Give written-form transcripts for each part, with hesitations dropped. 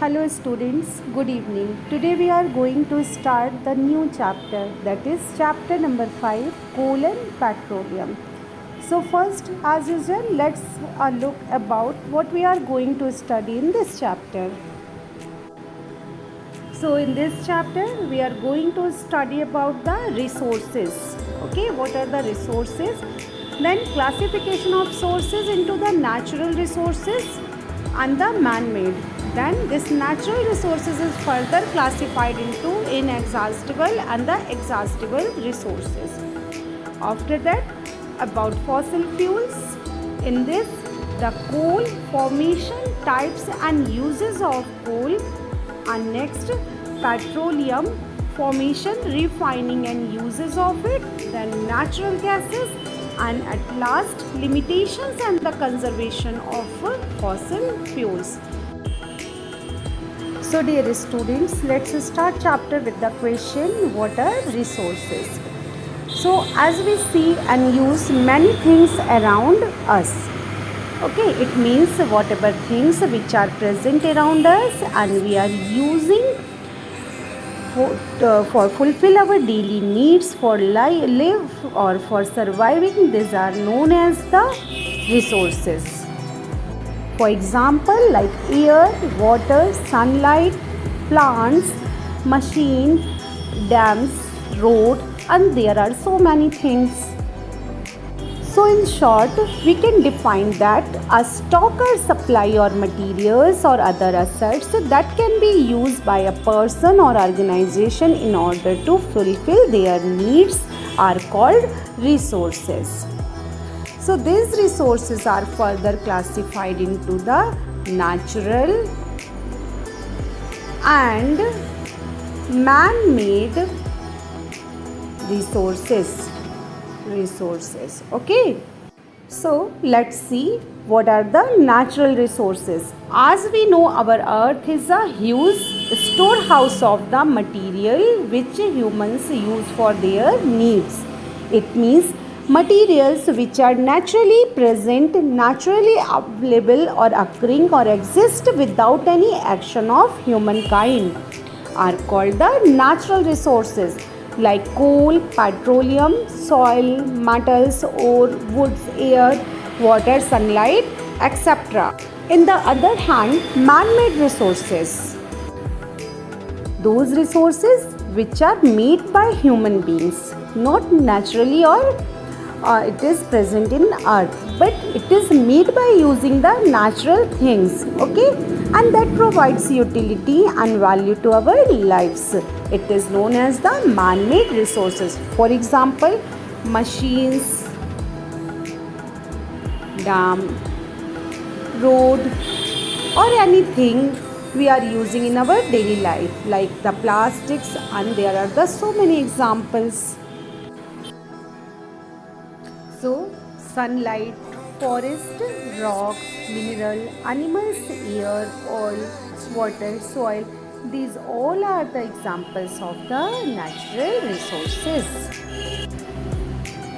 Hello students, good evening. Today we are going to start the new chapter, that is chapter number 5, coal and petroleum. So first, as usual, let's look about what we are going to study in this chapter. So in this chapter we are going to study about the resources. Okay, what are the resources? Then classification of sources into the natural resources and the man-made. Then this natural resources is further classified into inexhaustible and the exhaustible resources. After that, about fossil fuels. In this, the coal formation, types and uses of coal. And next, petroleum formation, refining and uses of it. Then natural gases, and at last limitations and the conservation of fossil fuels. So dear students, let's start chapter with the question, what are resources? So as we see and use many things around us, okay, it means whatever things which are present around us and we are using for fulfill our daily needs, for live or for surviving, these are known as the resources. For example, like air, water, sunlight, plants, machine, dams, road, and there are so many things. So in short, we can define that a stock or supply or materials or other assets that can be used by a person or organization in order to fulfill their needs are called resources. So these resources are further classified into the natural and man-made resources. Okay, so let's see what are the natural resources. As we know, our earth is a huge storehouse of the material which humans use for their needs. It means materials which are naturally present, naturally available or occurring or exist without any action of humankind are called the natural resources, like coal, petroleum, soil, metals, ore, woods, air, water, sunlight, etc. In the other hand, man-made resources, those resources which are made by human beings, not naturally or it is present in earth, but it is made by using the natural things, okay, and that provides utility and value to our lives. It is known as the man-made resources. For example, machines, dam, road, or anything we are using in our daily life, like the plastics, and there are the so many examples. So, sunlight, forest, rocks, mineral, animals, air, oil, water, soil, these all are the examples of the natural resources.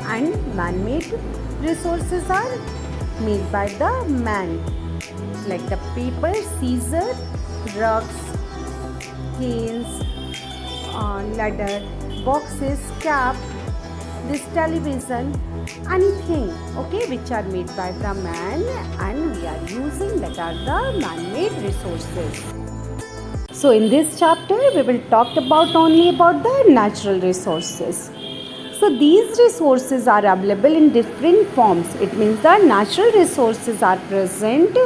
And man-made resources are made by the man, like the paper, scissor, rugs, canes, ladder, boxes, cap, this television, anything, okay, which are made by the man and we are using, that are the man-made resources. So in this chapter we will talk only about the natural resources. So these resources are available in different forms. It means the natural resources are present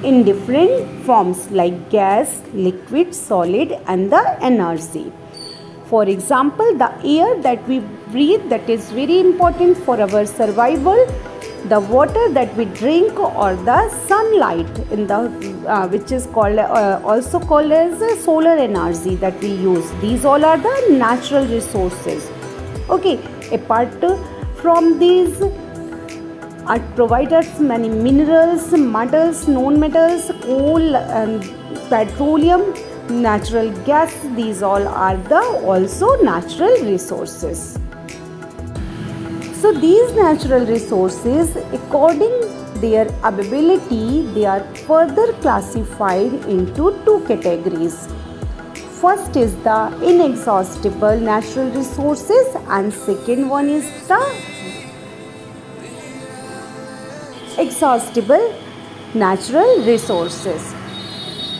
in different forms, like gas, liquid, solid, and the energy. For example, the air that we breathe, that is very important for our survival, the water that we drink, or the sunlight in the which is called also called as solar energy that we use. These all are the natural resources. Okay, apart from these, provide us many minerals, metals, non-metals, coal, and petroleum, natural gas. These all are the also natural resources. So these natural resources, according their availability, they are further classified into two categories. First is the inexhaustible natural resources and second one is the exhaustible natural resources.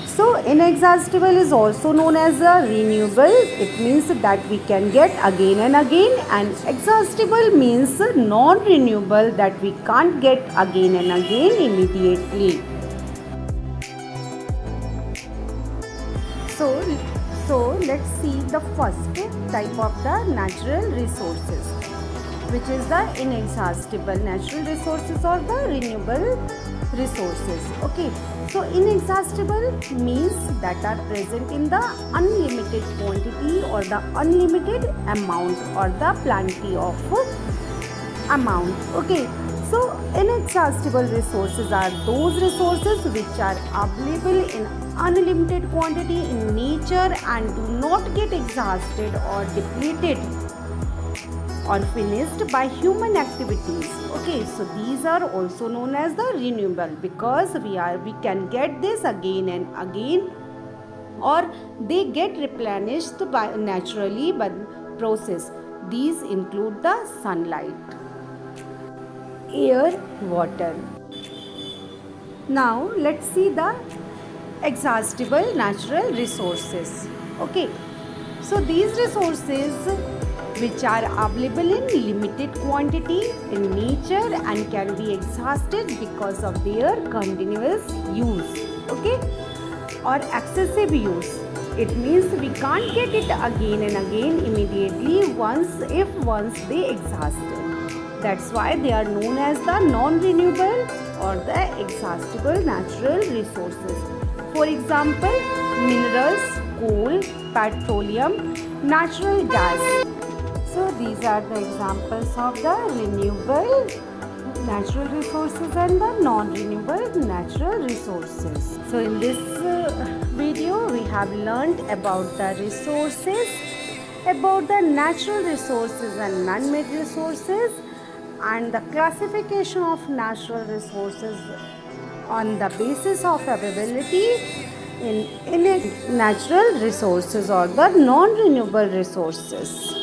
So inexhaustible is also known as a renewable. It means that we can get again and again, and exhaustible means non-renewable, that we can't get again and again immediately. So let's see the first type of the natural resources, which is the inexhaustible natural resources or the renewable resources. Okay, so inexhaustible means that are present in the unlimited quantity or the unlimited amount or the plenty of amount. Okay, so inexhaustible resources are those resources which are available in unlimited quantity in nature and do not get exhausted or depleted or finished by human activities. Okay, so these are also known as the renewable because we can get this again and again, or they get replenished by naturally by process. These include the sunlight, air, water. Now let's see the exhaustible natural resources. Okay, so these resources which are available in limited quantity in nature and can be exhausted because of their continuous use, okay, or excessive use. It means we can't get it again and again immediately once they exhausted. That's why they are known as the non-renewable or the exhaustible natural resources. For example, minerals, coal, petroleum, natural gas. So these are the examples of the renewable natural resources and the non-renewable natural resources. So in this video we have learned about the resources, about the natural resources and man-made resources, and the classification of natural resources on the basis of availability in natural resources or the non-renewable resources.